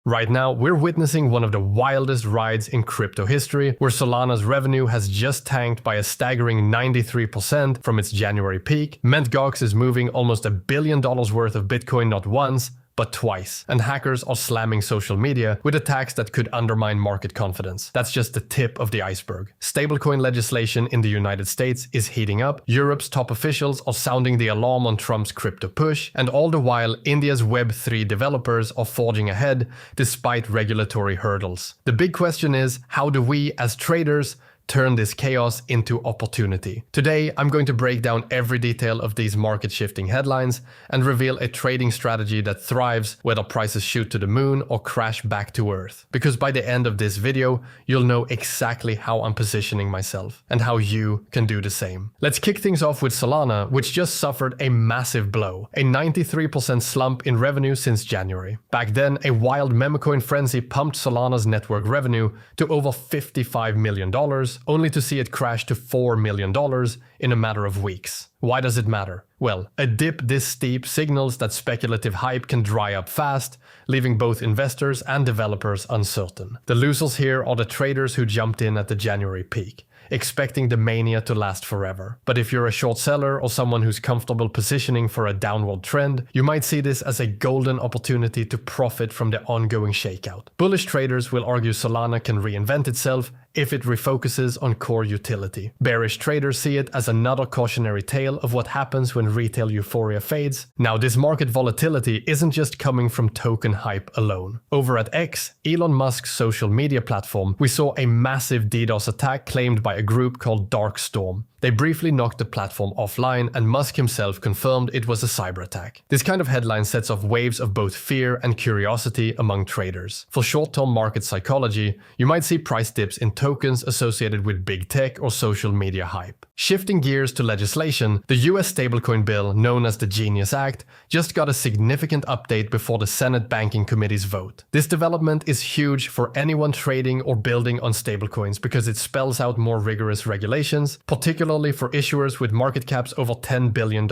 Right now, we're witnessing one of the wildest rides in crypto history, where Solana's revenue has just tanked by a staggering 93% from its January peak. Mt. Gox is moving almost $1 billion worth of Bitcoin not once, but twice, and hackers are slamming social media with attacks that could undermine market confidence. That's just the tip of the iceberg. Stablecoin legislation in the United States is heating up, Europe's top officials are sounding the alarm on Trump's crypto push, and all the while India's Web3 developers are forging ahead despite regulatory hurdles. The big question is, how do we as traders turn this chaos into opportunity? Today, I'm going to break down every detail of these market-shifting headlines and reveal a trading strategy that thrives whether prices shoot to the moon or crash back to earth. Because by the end of this video, you'll know exactly how I'm positioning myself and how you can do the same. Let's kick things off with Solana, which just suffered a massive blow, a 93% slump in revenue since January. Back then, a wild memecoin frenzy pumped Solana's network revenue to over $55 million, only to see it crash to $4 million in a matter of weeks. Why does it matter? Well, a dip this steep signals that speculative hype can dry up fast, leaving both investors and developers uncertain. The losers here are the traders who jumped in at the January peak, expecting the mania to last forever. But if you're a short seller or someone who's comfortable positioning for a downward trend, you might see this as a golden opportunity to profit from the ongoing shakeout. Bullish traders will argue Solana can reinvent itself if it refocuses on core utility. Bearish traders see it as another cautionary tale of what happens when retail euphoria fades. Now, this market volatility isn't just coming from token hype alone. Over at X, Elon Musk's social media platform, we saw a massive DDoS attack claimed by a group called Dark Storm. They briefly knocked the platform offline, and Musk himself confirmed it was a cyber attack. This kind of headline sets off waves of both fear and curiosity among traders. For short-term market psychology, you might see price dips in tokens associated with big tech or social media hype. Shifting gears to legislation, the US stablecoin bill, known as the Genius Act, just got a significant update before the Senate Banking Committee's vote. This development is huge for anyone trading or building on stablecoins because it spells out more rigorous regulations, particularly for issuers with market caps over $10 billion.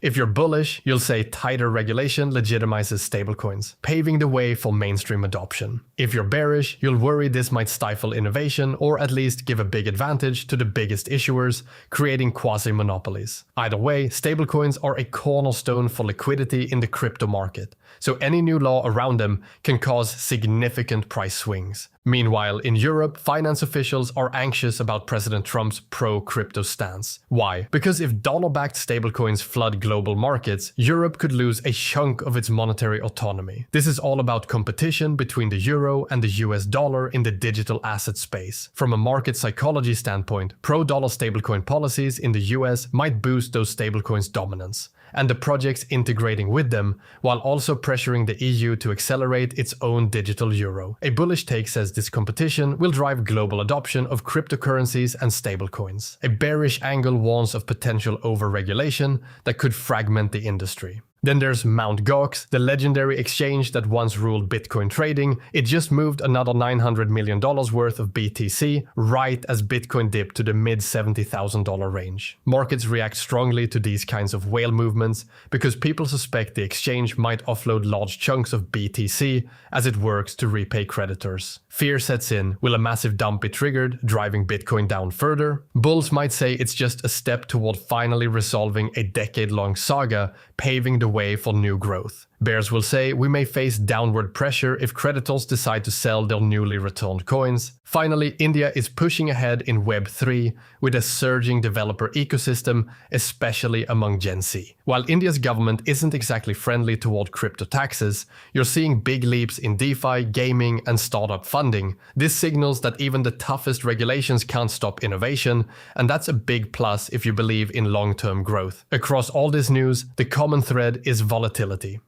If you're bullish, you'll say tighter regulation legitimizes stablecoins, paving the way for mainstream adoption. If you're bearish, you'll worry this might stifle innovation or at least give a big advantage to the biggest issuers, creating quasi-monopolies. Either way, stablecoins are a cornerstone for liquidity in the crypto market, so any new law around them can cause significant price swings. Meanwhile, in Europe, finance officials are anxious about President Trump's pro-crypto stance. Why? Because if dollar-backed stablecoins flood global markets, Europe could lose a chunk of its monetary autonomy. This is all about competition between the euro and the US dollar in the digital asset space. From a market psychology standpoint, pro-dollar stablecoin policies in the US might boost those stablecoins' dominance and the projects integrating with them, while also pressuring the EU to accelerate its own digital euro. A bullish take says this competition will drive global adoption of cryptocurrencies and stablecoins. A bearish angle warns of potential over-regulation that could fragment the industry. Then there's Mt. Gox, the legendary exchange that once ruled Bitcoin trading. It just moved another $900 million worth of BTC right as Bitcoin dipped to the mid-$70,000 range. Markets react strongly to these kinds of whale movements because people suspect the exchange might offload large chunks of BTC as it works to repay creditors. Fear sets in. Will a massive dump be triggered, driving Bitcoin down further? Bulls might say it's just a step toward finally resolving a decade-long saga, paving the way for new growth. Bears will say we may face downward pressure if creditors decide to sell their newly returned coins. Finally, India is pushing ahead in Web3 with a surging developer ecosystem, especially among Gen Z. While India's government isn't exactly friendly toward crypto taxes, you're seeing big leaps in DeFi, gaming, and startup funding. This signals that even the toughest regulations can't stop innovation, and that's a big plus if you believe in long-term growth. Across all this news, the common thread is volatility.